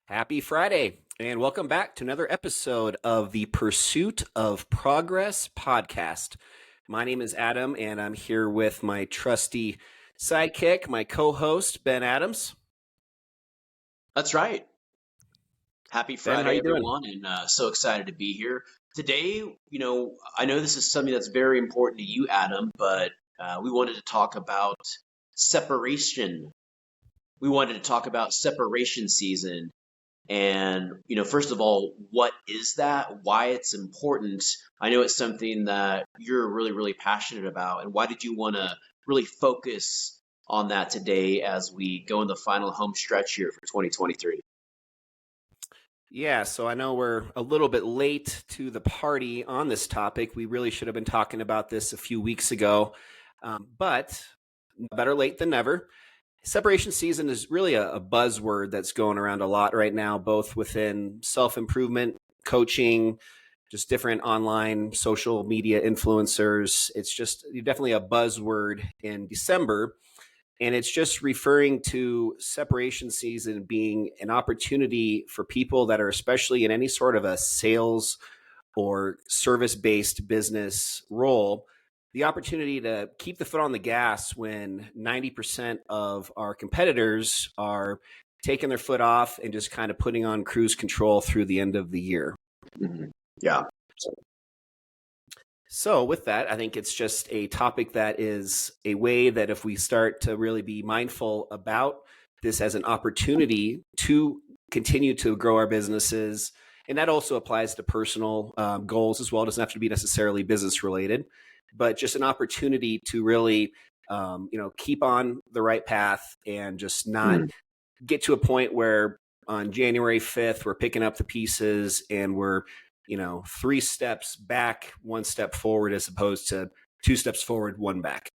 Happy Friday, and welcome back to another episode of the Pursuit of Progress podcast. My name is Adam, and I'm here with my trusty sidekick, my co-host, Ben Adams. That's right. Happy Ben, how Friday, you doing? everyone, and so excited to be here. Today, I know this is something that's very important to you, Adam, but we wanted to talk about separation. We wanted to talk about separation season. And, first of all, what is that? Why it's important? I know it's something that you're really, really passionate about. And why did you want to really focus on that today as we go in the final home stretch here for 2023? Yeah, so I know we're a little bit late to the party on this topic. We really should have been talking about this a few weeks ago, but better late than never. Separation season is really a buzzword that's going around a lot right now, both within self-improvement, coaching, just different online social media influencers. It's just definitely a buzzword in December. And it's just referring to separation season being an opportunity for people that are especially in any sort of a sales or service-based business role, the opportunity to keep the foot on the gas when 90% of our competitors are taking their foot off and just kind of putting on cruise control through the end of the year. Mm-hmm. Yeah. So with that, I think it's just a topic that is a way that if we start to really be mindful about this as an opportunity to continue to grow our businesses, and that also applies to personal goals as well. It doesn't have to be necessarily business related, but just an opportunity to really, keep on the right path and just not get to a point where on January 5th, we're picking up the pieces and we're, 3 steps back, 1 step forward, as opposed to 2 steps forward, 1 back.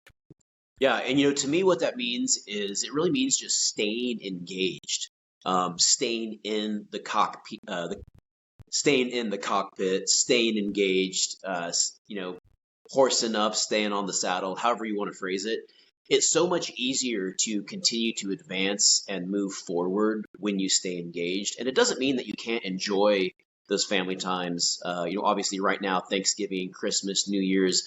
Yeah, and to me, what that means is it really means just staying engaged, staying in the cockpit, staying engaged, horsing up, staying on the saddle, however you want to phrase it. It's so much easier to continue to advance and move forward when you stay engaged. And it doesn't mean that you can't enjoy those family times. Obviously right now, Thanksgiving, Christmas, New Year's,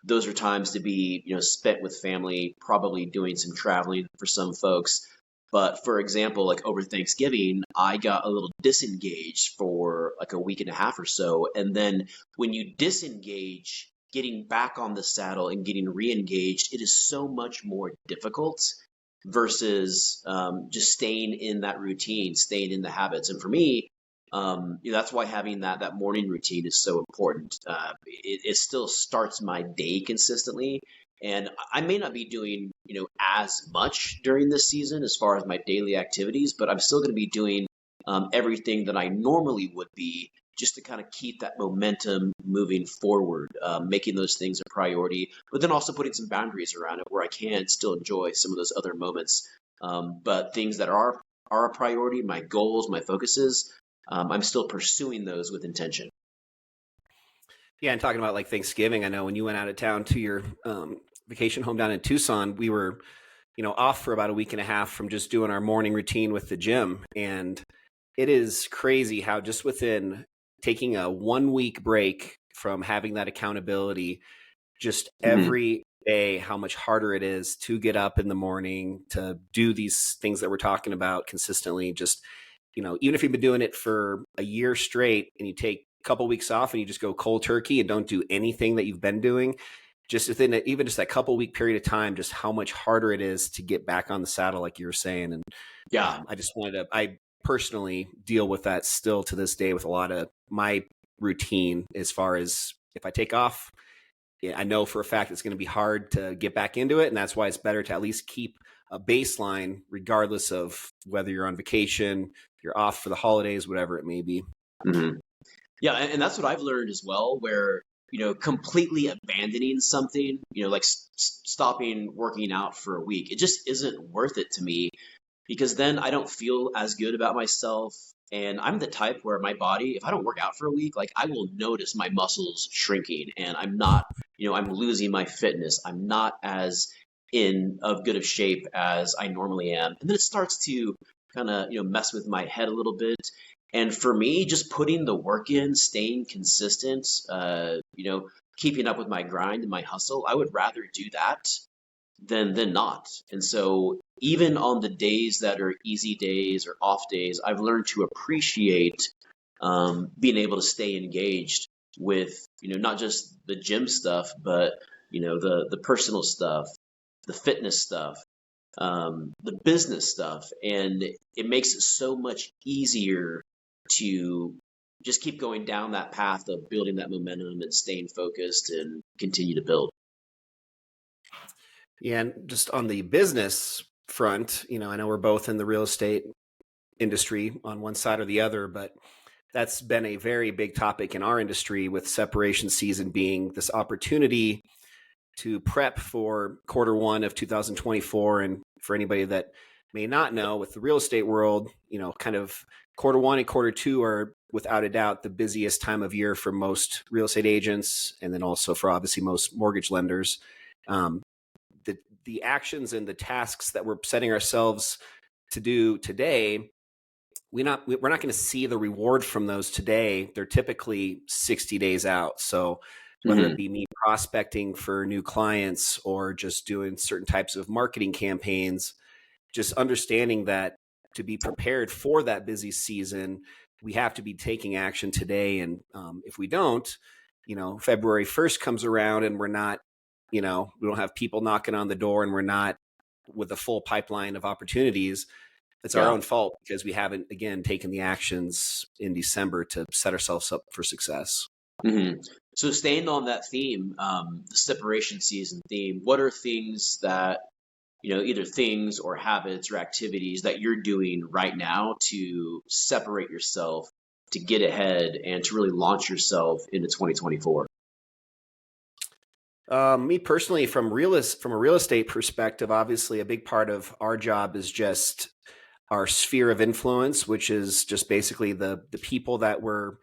those are times to be, spent with family, probably doing some traveling for some folks. But for example, like over Thanksgiving, I got a little disengaged for like a week and a half or so. And then when you disengage, getting back on the saddle and getting re-engaged, it is so much more difficult versus just staying in that routine, staying in the habits. And for me, that's why having that morning routine is so important. It still starts my day consistently, and I may not be doing as much during this season as far as my daily activities, but I'm still going to be doing everything that I normally would be, just to kind of keep that momentum moving forward, making those things a priority, but then also putting some boundaries around it where I can still enjoy some of those other moments. But things that are a priority, my goals, my focuses, I'm still pursuing those with intention. Yeah, and talking about like Thanksgiving, I know when you went out of town to your vacation home down in Tucson, we were, off for about a week and a half from just doing our morning routine with the gym. And it is crazy how just within taking a 1 week break from having that accountability, just every day, how much harder it is to get up in the morning to do these things that we're talking about consistently. Just, even if you've been doing it for a year straight and you take a couple weeks off and you just go cold turkey and don't do anything that you've been doing, just within even just that couple week period of time, just how much harder it is to get back on the saddle, like you were saying. And yeah, I personally deal with that still to this day with a lot of my routine. As far as if I take off, I know for a fact it's going to be hard to get back into it. And that's why it's better to at least keep a baseline, regardless of whether you're on vacation, you're off for the holidays, whatever it may be. Mm-hmm. Yeah, and that's what I've learned as well, where completely abandoning something, like stopping working out for a week, it just isn't worth it to me, because then I don't feel as good about myself. And I'm the type where my body, if I don't work out for a week, like I will notice my muscles shrinking and I'm not, I'm losing my fitness. I'm not as in of good of shape as I normally am. And then it starts to kind of, mess with my head a little bit. And for me, just putting the work in, staying consistent, keeping up with my grind and my hustle, I would rather do that than not. And so even on the days that are easy days or off days, I've learned to appreciate being able to stay engaged with, not just the gym stuff, but the personal stuff, the fitness stuff, the business stuff, and it makes it so much easier to just keep going down that path of building that momentum and staying focused and continue to build. Yeah, and just on the business front, I know we're both in the real estate industry on one side or the other, but that's been a very big topic in our industry, with separation season being this opportunity to prep for quarter 1 of 2024. And for anybody that may not know, with the real estate world, kind of quarter 1 and quarter 2 are without a doubt the busiest time of year for most real estate agents, and then also for obviously most mortgage lenders. Um, the actions and the tasks that we're setting ourselves to do today, we're not going to see the reward from those today. They're typically 60 days out. So whether it Hmm. be me prospecting for new clients or just doing certain types of marketing campaigns, just understanding that to be prepared for that busy season, we have to be taking action today. And if we don't, February 1st comes around and we're not, we don't have people knocking on the door and we're not with a full pipeline of opportunities. It's our Yeah. own fault because we haven't, again, taken the actions in December to set ourselves up for success. Hmm. So staying on that theme, the separation season theme, what are things that, either things or habits or activities that you're doing right now to separate yourself, to get ahead, and to really launch yourself into 2024? Me personally, from a real estate perspective, obviously a big part of our job is just our sphere of influence, which is just basically the people that we're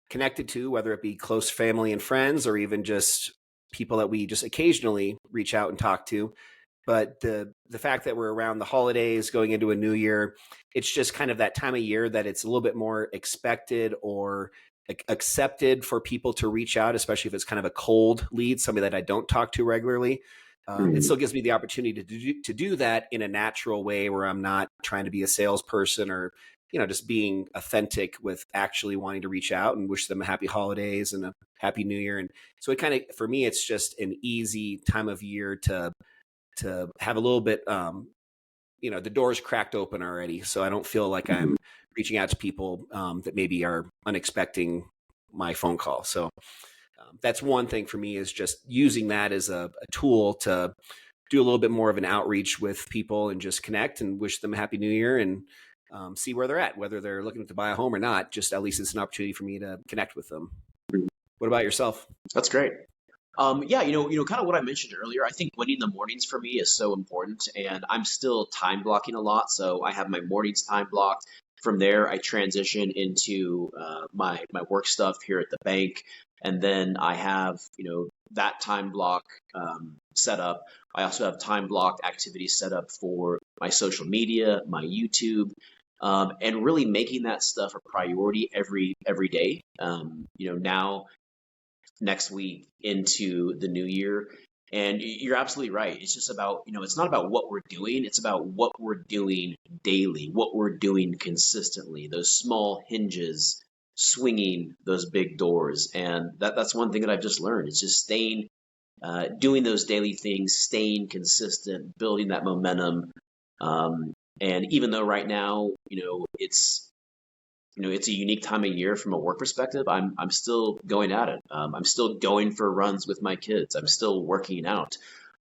connected to, whether it be close family and friends or even just people that we just occasionally reach out and talk to. But the fact that we're around the holidays, going into a new year, it's just kind of that time of year that it's a little bit more expected or accepted for people to reach out, especially if it's kind of a cold lead, somebody that I don't talk to regularly. It Mhm. still gives me the opportunity to do that in a natural way where I'm not trying to be a salesperson or, just being authentic with actually wanting to reach out and wish them a happy holidays and a happy new year. And so it kind of, for me, it's just an easy time of year to have a little bit, the door's cracked open already. So I don't feel like Mhm. I'm reaching out to people that maybe are unexpecting my phone call. So that's one thing for me, is just using that as a tool to do a little bit more of an outreach with people and just connect and wish them a happy new year and see where they're at, whether they're looking to buy a home or not. Just at least it's an opportunity for me to connect with them. What about yourself? That's great. Yeah, kind of what I mentioned earlier. I think winning the mornings for me is so important, and I'm still time blocking a lot. So I have my mornings time blocked. From there, I transition into my work stuff here at the bank, and then I have that time block set up. I also have time blocked activities set up for my social media, my YouTube, and really making that stuff a priority every day. Now next week into the new year. And you're absolutely right. It's just about, it's not about what we're doing, it's about what we're doing daily, what we're doing consistently, those small hinges swinging those big doors. And that's one thing that I've just learned. It's just staying, doing those daily things, staying consistent, building that momentum. And even though right now, it's a unique time of year from a work perspective. I'm still going at it. I'm still going for runs with my kids. I'm still working out.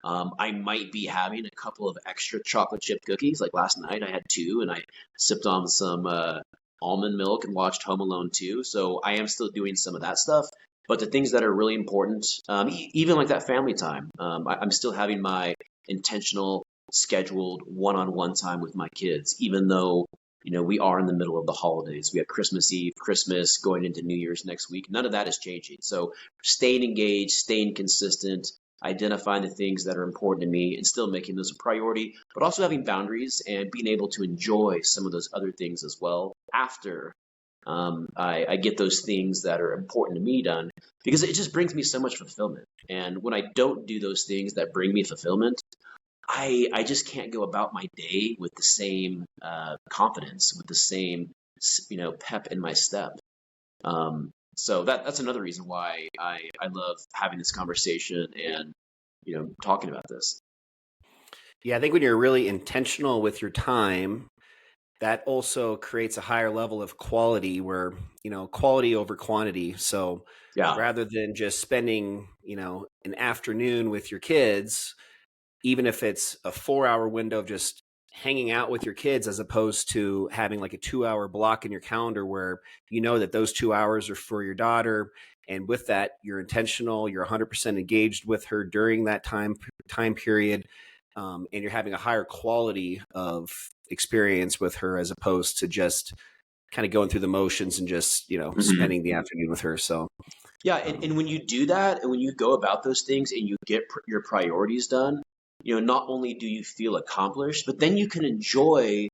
I might be having a couple of extra chocolate chip cookies. Like last night, I had two, and I sipped on some almond milk and watched Home Alone 2. So I am still doing some of that stuff. But the things that are really important, even like that family time, I'm still having my intentional, scheduled one-on-one time with my kids, even though we are in the middle of the holidays. We have Christmas Eve, Christmas, going into New Year's next week. None of that is changing. So staying engaged, staying consistent, identifying the things that are important to me and still making those a priority, but also having boundaries and being able to enjoy some of those other things as well after I get those things that are important to me done, because it just brings me so much fulfillment. And when I don't do those things that bring me fulfillment, I just can't go about my day with the same confidence, with the same pep in my step. So that's another reason why I love having this conversation and talking about this. Yeah, I think when you're really intentional with your time, that also creates a higher level of quality where, quality over quantity. So Yeah. rather than just spending, an afternoon with your kids, even if it's a 4 hour window of just hanging out with your kids, as opposed to having like a 2 hour block in your calendar where you know that those 2 hours are for your daughter. And with that, you're intentional, you're 100% engaged with her during that time period. And you're having a higher quality of experience with her as opposed to just kind of going through the motions and just, Mhm. spending the afternoon with her. So, Yeah, and um, when you do that, and when you go about those things and you get your priorities done, not only do you feel accomplished, but then you can enjoy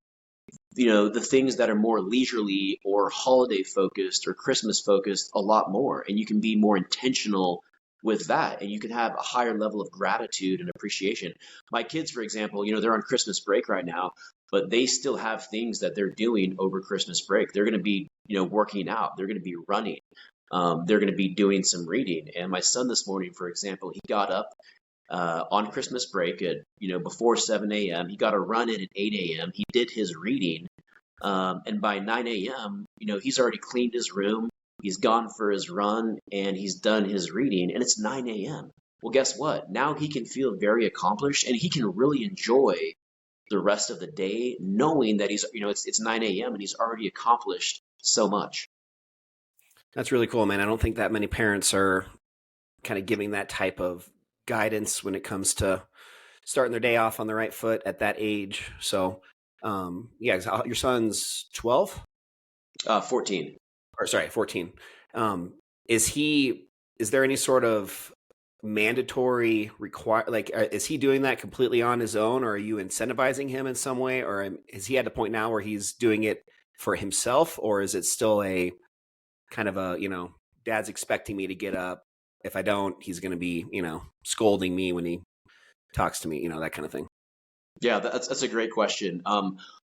the things that are more leisurely or holiday focused or Christmas focused a lot more. And you can be more intentional with that. And you can have a higher level of gratitude and appreciation. My kids, for example, they're on Christmas break right now, but they still have things that they're doing over Christmas break. They're going to be, working out. They're going to be running. They're going to be doing some reading. And my son this morning, for example, he got up on Christmas break at, before 7 a.m. He got a run in at 8 a.m. He did his reading. And by 9 a.m., he's already cleaned his room, he's gone for his run, and he's done his reading, and it's 9 a.m. Well, guess what? Now he can feel very accomplished and he can really enjoy the rest of the day knowing that it's 9 a.m. and he's already accomplished so much. that's really cool, man. I don't think that many parents are kind of giving that type of guidance when it comes to starting their day off on the right foot at that age. So, yeah, your son's 12 14. or sorry, 14. Um, is he, is there any sort of mandatory like, is he doing that completely on his own, or are you incentivizing him in some way? Or is he at a point now where he's doing it for himself, or is it still a kind of a, dad's expecting me to get up. If I don't, he's going to be, scolding me when he talks to me, that kind of thing. Yeah, that's a great question.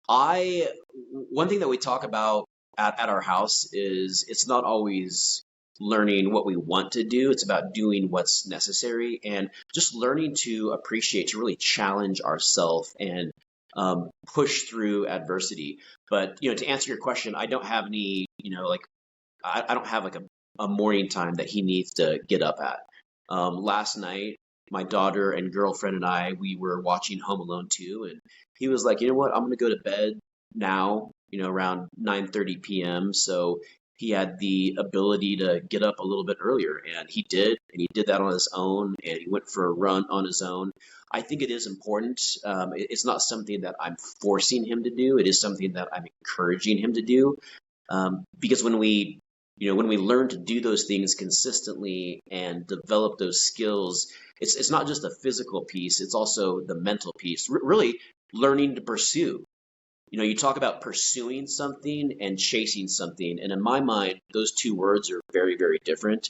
I One thing that we talk about at our house is it's not always learning what we want to do. It's about doing what's necessary and just learning to appreciate, to really challenge ourselves and push through adversity. But to answer your question, I don't have any, like I don't have like a morning time that he needs to get up at. Last night, my daughter and girlfriend and I, we were watching Home Alone 2, and he was like, you know what, I'm gonna go to bed now, around 9:30 p.m. So he had the ability to get up a little bit earlier, and he did that on his own, and he went for a run on his own. I think it is important. It's not something that I'm forcing him to do. It is something that I'm encouraging him to do. Because when we learn to do those things consistently and develop those skills, it's not just a physical piece, it's also the mental piece. Really learning to pursue. You talk about pursuing something and chasing something, and in my mind, those two words are very, very different.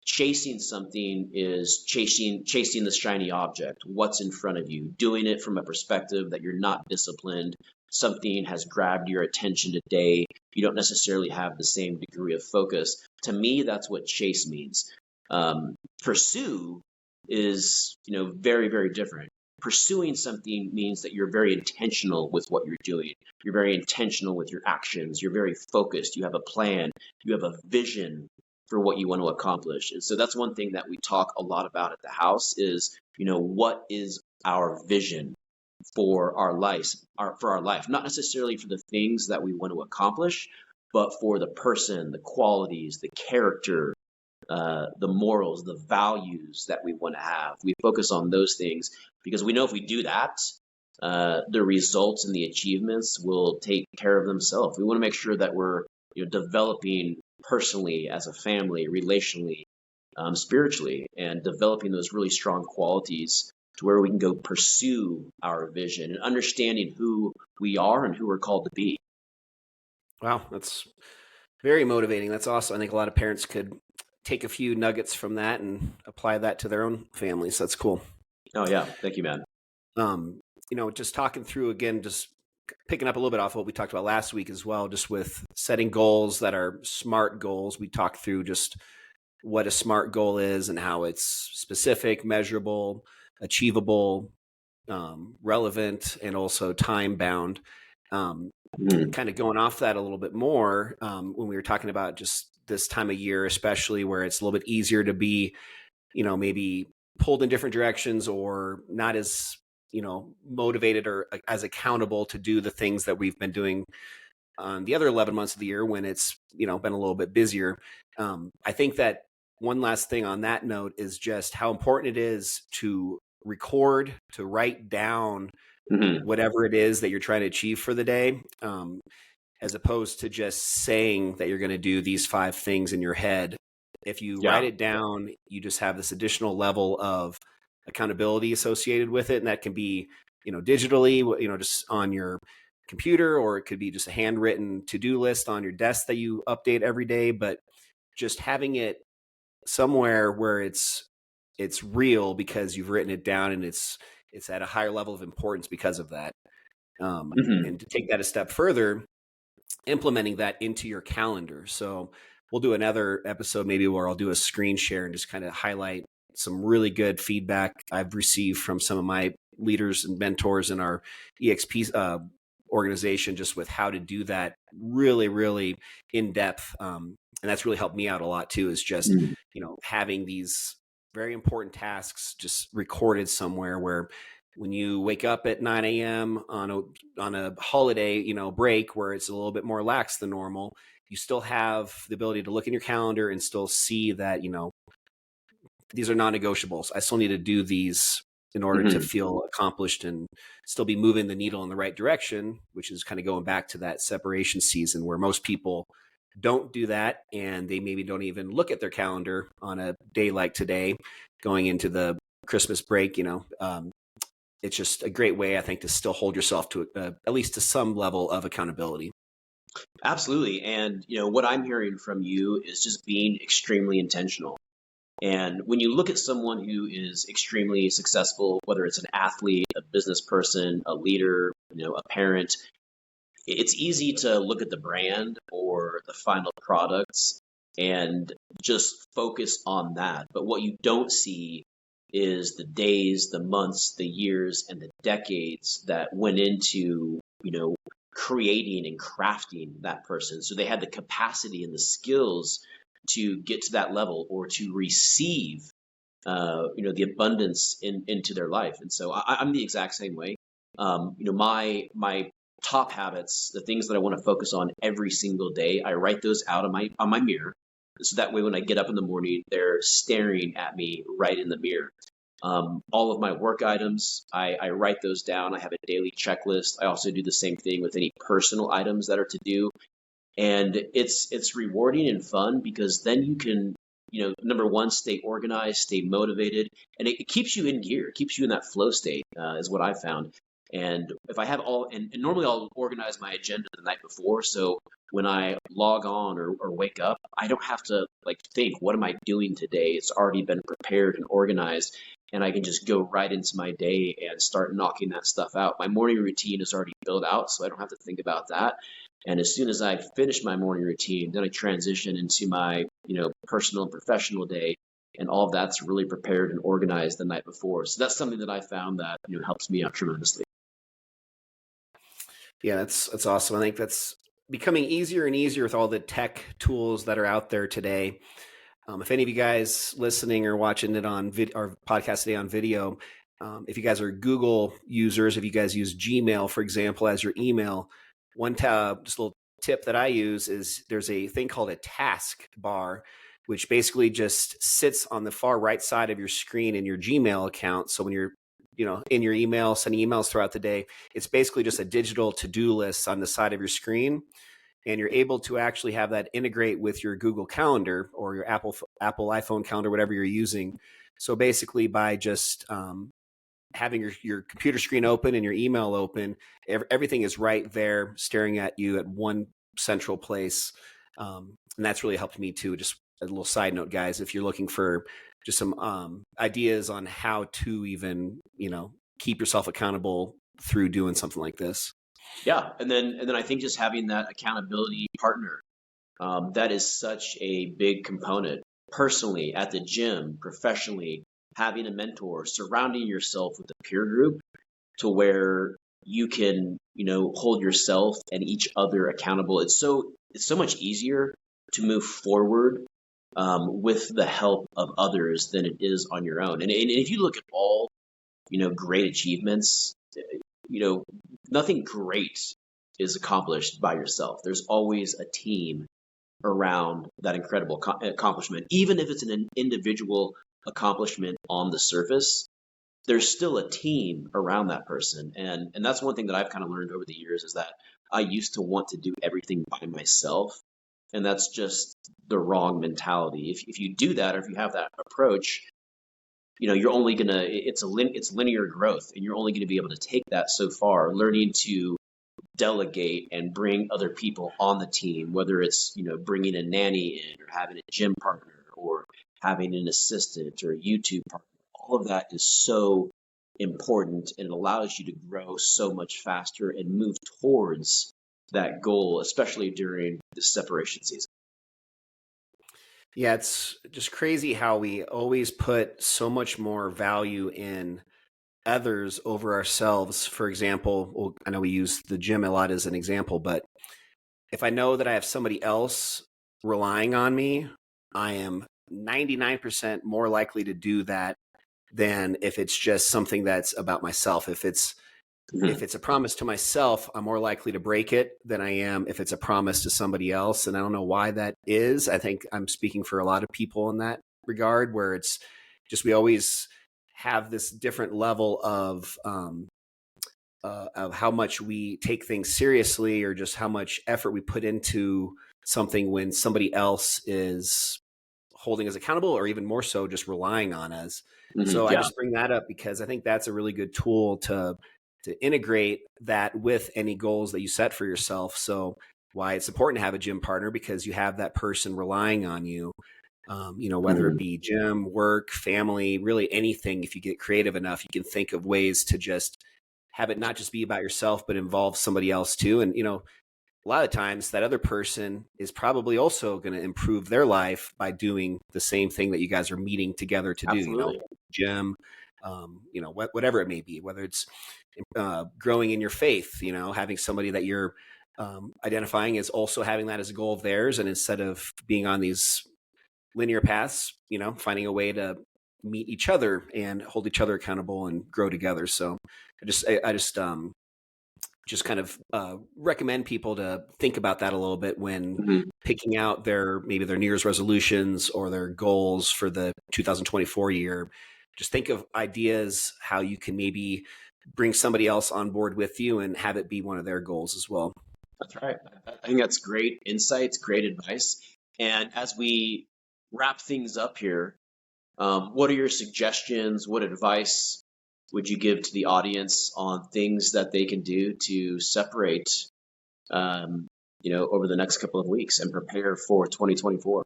Chasing something is chasing the shiny object, what's in front of you, doing it from a perspective that you're not disciplined. Something has grabbed your attention today. You don't necessarily have the same degree of focus. To me, that's what chase means. Pursue is, very, very different. Pursuing something means that you're very intentional with what you're doing. You're very intentional with your actions. You're very focused. You have a plan. You have a vision for what you want to accomplish. And so that's one thing that we talk a lot about at the house is, what is our vision for our life, not necessarily for the things that we want to accomplish, but for the person, the qualities, the character, the morals, the values that we want to have. We focus on those things because we know if we do that, the results and the achievements will take care of themselves. We want to make sure that we're developing personally as a family, relationally, spiritually, and developing those really strong qualities to where we can go pursue our vision and understanding who we are and who we're called to be. Wow, that's very motivating. That's awesome. I think a lot of parents could take a few nuggets from that and apply that to their own families. That's cool. Oh yeah, thank you, man. Um, just talking through again, just picking up a little bit off what we talked about last week as well, just with setting goals that are SMART goals. We talked through just what a SMART goal is and how it's specific, measurable, achievable, relevant, and also time bound. Mhm. Kind of going off that a little bit more, when we were talking about just this time of year, especially where it's a little bit easier to be, maybe pulled in different directions or not as, motivated or as accountable to do the things that we've been doing on the other 11 months of the year when it's, been a little bit busier. I think that one last thing on that note is just how important it is to record, to write down Mhm. whatever it is that you're trying to achieve for the day, as opposed to just saying that you're going to do these 5 things in your head. If you write Yeah. it down, you just have this additional level of accountability associated with it. And that can be, digitally, just on your computer, or it could be just a handwritten to-do list on your desk that you update every day. But just having it somewhere where it's real because you've written it down, and it's at a higher level of importance because of that. Mhm. And to take that a step further, implementing that into your calendar. So we'll do another episode maybe where I'll do a screen share and just kind of highlight some really good feedback I've received from some of my leaders and mentors in our EXP organization, just with how to do that really, really in depth. And that's really helped me out a lot too, is just, Mhm. having these very important tasks just recorded somewhere where when you wake up at 9 a.m. on a holiday, break where it's a little bit more lax than normal, you still have the ability to look in your calendar and still see that, these are non-negotiables. I still need to do these in order to Mhm. feel accomplished and still be moving the needle in the right direction, which is kind of going back to that separation season where most people don't do that, and they maybe don't even look at their calendar on a day like today going into the Christmas break. It's just a great way, I think, to still hold yourself to at least to some level of accountability. Absolutely. And what I'm hearing from you is just being extremely intentional. And when you look at someone who is extremely successful, whether it's an athlete, a business person, a leader, a parent, it's easy to look at the brand or the final products and just focus on that. But what you don't see is the days, the months, the years, and the decades that went into, creating and crafting that person. So they had the capacity and the skills to get to that level or to receive, the abundance into their life. And so I'm the exact same way. My top habits, the things that I want to focus on every single day, I write those out on my mirror. So that way, when I get up in the morning, they're staring at me right in the mirror. All of my work items, I write those down. I have a daily checklist. I also do the same thing with any personal items that are to do, and it's rewarding and fun because then you can, number one, stay organized, stay motivated, and it keeps you in gear, it keeps you in that flow state, is what I found. And if I have and normally I'll organize my agenda the night before, so when I log on or wake up, I don't have to like think, what am I doing today? It's already been prepared and organized, and I can just go right into my day and start knocking that stuff out. My morning routine is already built out, so I don't have to think about that. And as soon as I finish my morning routine, then I transition into my, personal and professional day. And all of that's really prepared and organized the night before. So that's something that I found that, helps me out tremendously. Yeah, that's awesome. I think that's becoming easier and easier with all the tech tools that are out there today. If any of you guys listening or watching it on our podcast today on video, if you guys are Google users, if you guys use Gmail, for example, as your email, one just a little tip that I use is there's a thing called a task bar, which basically just sits on the far right side of your screen in your Gmail account. So when you're in your email, sending emails throughout the day, it's basically just a digital to-do list on the side of your screen, and you're able to actually have that integrate with your Google Calendar or your Apple iPhone calendar, whatever you're using. So basically, by just having your computer screen open and your email open, everything is right there staring at you at one central place. And that's really helped me too. Just a little side note, guys, if you're looking for just some ideas on how to even, keep yourself accountable through doing something like this. Yeah, and then I think just having that accountability partner, that is such a big component. Personally, at the gym, professionally, having a mentor, surrounding yourself with a peer group to where you can, hold yourself and each other accountable. It's so much easier to move forward with the help of others than it is on your own. And if you look at all, great achievements, you know, nothing great is accomplished by yourself. There's always a team around that incredible accomplishment. Even if it's an individual accomplishment on the surface, there's still a team around that person. And that's one thing that I've kind of learned over the years is that I used to want to do everything by myself. And that's just the wrong mentality. If you do that, or if you have that approach, you're only gonna it's linear growth, and you're only gonna be able to take that so far. Learning to delegate and bring other people on the team, whether it's bringing a nanny in, or having a gym partner, or having an assistant or a YouTube partner. All of that is so important, and it allows you to grow so much faster and move towards that goal, especially during the separation season. Yeah, it's just crazy how we always put so much more value in others over ourselves. For example, well, I know we use the gym a lot as an example, but if I know that I have somebody else relying on me, I am 99% more likely to do that than if it's just something that's about myself. If Mhm. it's a promise to myself, I'm more likely to break it than I am if it's a promise to somebody else. And I don't know why that is. I think I'm speaking for a lot of people in that regard, where it's just we always have this different level of how much we take things seriously, or just how much effort we put into something when somebody else is holding us accountable, or even more so just relying on us. So I Yeah. just bring that up because I think that's a really good tool to integrate that with any goals that you set for yourself. So why it's important to have a gym partner, because you have that person relying on you. Whether it Mhm. be gym, work, family, really anything. If you get creative enough, you can think of ways to just have it not just be about yourself, but involve somebody else too. And a lot of times that other person is probably also going to improve their life by doing the same thing that you guys are meeting together to do, Absolutely. gym, whatever it may be, whether it's growing in your faith, having somebody that you're identifying as also having that as a goal of theirs. And instead of being on these linear paths, finding a way to meet each other and hold each other accountable and grow together. So I just kind of recommend people to think about that a little bit when Mhm. picking out maybe their New Year's resolutions or their goals for the 2024 year. Just think of ideas how you can maybe bring somebody else on board with you and have it be one of their goals as well. That's right. I think that's great insights, great advice. And as we wrap things up here, what are your suggestions? What advice would you give to the audience on things that they can do to separate, over the next couple of weeks and prepare for 2024?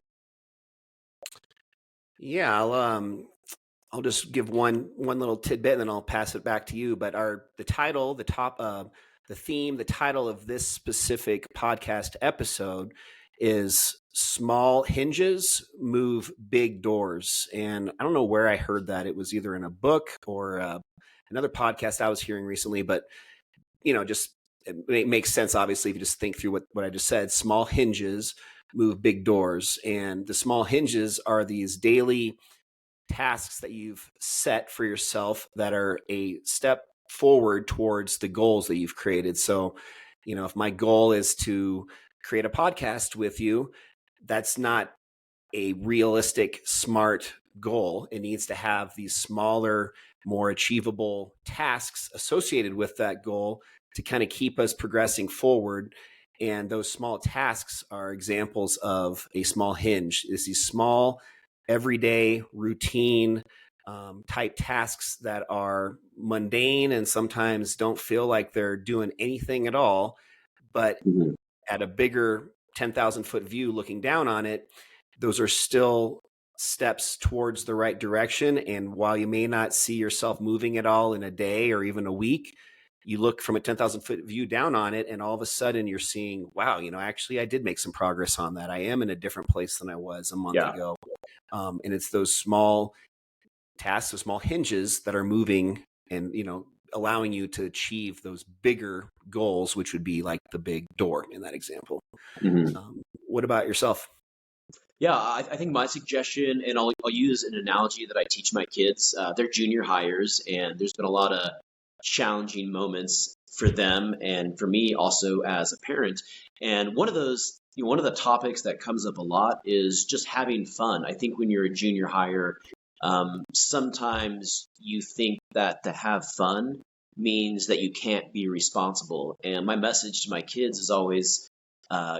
Yeah, I'll just give one little tidbit and then I'll pass it back to you. But the theme, the title of this specific podcast episode is "Small Hinges Move Big Doors." And I don't know where I heard that. It was either in a book or another podcast I was hearing recently. But just it makes sense obviously if you just think through what I just said. Small hinges move big doors, and the small hinges are these daily tasks that you've set for yourself that are a step forward towards the goals that you've created. So, if my goal is to create a podcast with you, that's not a realistic, smart goal. It needs to have these smaller, more achievable tasks associated with that goal to kind of keep us progressing forward. And those small tasks are examples of a small hinge. It's these small everyday routine type tasks that are mundane and sometimes don't feel like they're doing anything at all. But Mhm. at a bigger 10,000 foot view looking down on it, those are still steps towards the right direction. And while you may not see yourself moving at all in a day or even a week, you look from a 10,000 foot view down on it, and all of a sudden you're seeing, wow, actually I did make some progress on that. I am in a different place than I was a month Yeah. ago. And it's those small tasks, those small hinges that are moving and, allowing you to achieve those bigger goals, which would be like the big door in that example. Mhm. What about yourself? Yeah, I think my suggestion, and I'll use an analogy that I teach my kids. They're junior hires, and there's been a lot of challenging moments for them and for me also as a parent. And one of those, one of the topics that comes up a lot is just having fun. I think when you're a junior hire, sometimes you think that to have fun means that you can't be responsible. And my message to my kids is always,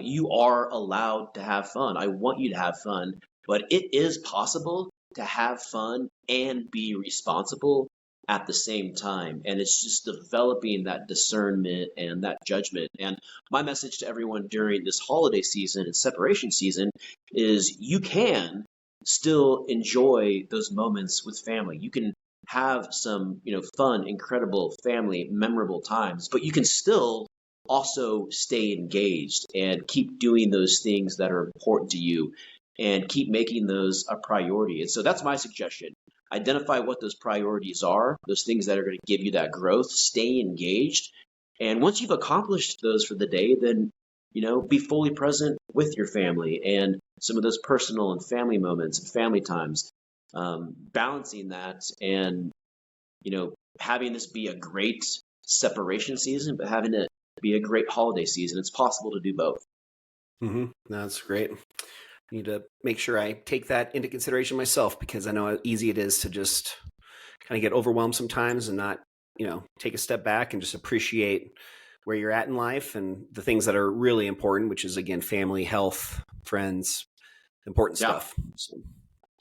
you are allowed to have fun. I want you to have fun, but it is possible to have fun and be responsible at the same time. And it's just developing that discernment and that judgment. And my message to everyone during this holiday season and separation season is you can still enjoy those moments with family. You can have some, fun, incredible family, memorable times, but you can still also stay engaged and keep doing those things that are important to you and keep making those a priority. And so that's my suggestion. Identify what those priorities are, those things that are going to give you that growth, stay engaged. And once you've accomplished those for the day, then, be fully present with your family and some of those personal and family moments and family times, balancing that and, having this be a great separation season, but having it be a great holiday season. It's possible to do both. Mm-hmm. That's great. I need to make sure I take that into consideration myself, because I know how easy it is to just kind of get overwhelmed sometimes and not, take a step back and just appreciate where you're at in life and the things that are really important, which is, again, family, health, friends, important Yeah. stuff. So,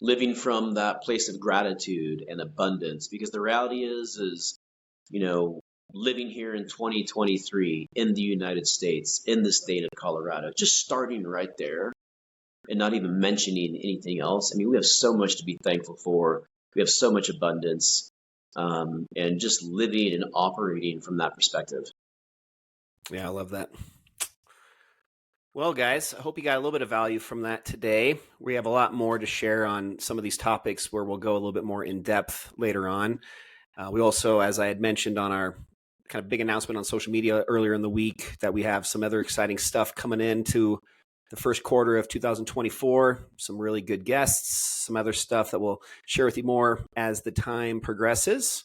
Living from that place of gratitude and abundance, because the reality is, you know, living here in 2023 in the United States, in the state of Colorado, just starting right there and not even mentioning anything else. I mean, we have so much to be thankful for. We have so much abundance, and just living and operating from that perspective. yeah, I love that. Well, guys, I hope you got a little bit of value from that today. We have a lot more to share on some of these topics where we'll go a little bit more in depth later on. We also, as I had mentioned on our kind of big announcement on social media earlier in the week, that we have some other exciting stuff coming into the first quarter of 2024, some really good guests, some other stuff that we'll share with you more as the time progresses.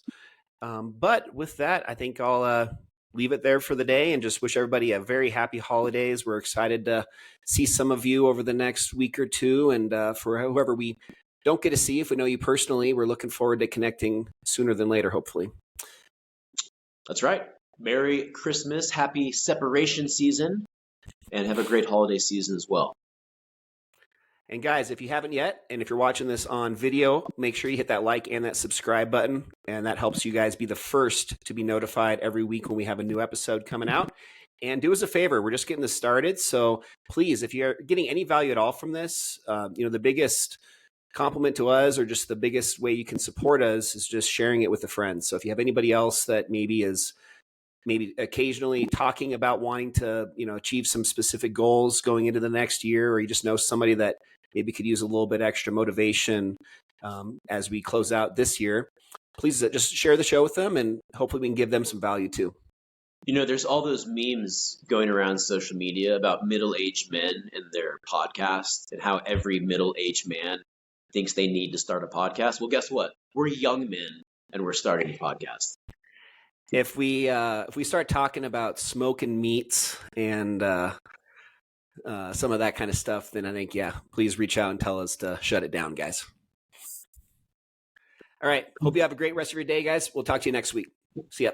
But with that, I think I'll leave it there for the day and just wish everybody a very happy holidays. We're excited to see some of you over the next week or two. And for whoever we don't get to see, if we know you personally, we're looking forward to connecting sooner than later, hopefully. That's right. Merry Christmas, happy separation season, and have a great holiday season as well. And guys, if you haven't yet, and if you're watching this on video, make sure you hit that like and that subscribe button. And that helps you guys be the first to be notified every week when we have a new episode coming out. And do us a favor, we're just getting this started. So please, if you're getting any value at all from this, the biggest compliment to us, or just the biggest way you can support us, is just sharing it with a friend. So if you have anybody else that maybe is occasionally talking about wanting to, achieve some specific goals going into the next year, or you just know somebody that maybe could use a little bit extra motivation as we close out this year, please just share the show with them, and hopefully we can give them some value too. There's all those memes going around social media about middle-aged men and their podcasts and how every middle-aged man thinks they need to start a podcast. Well, guess what? We're young men and we're starting a podcast. If we start talking about smoking meats and some of that kind of stuff, then I think, please reach out and tell us to shut it down, guys. All right. Hope you have a great rest of your day, guys. We'll talk to you next week. See ya.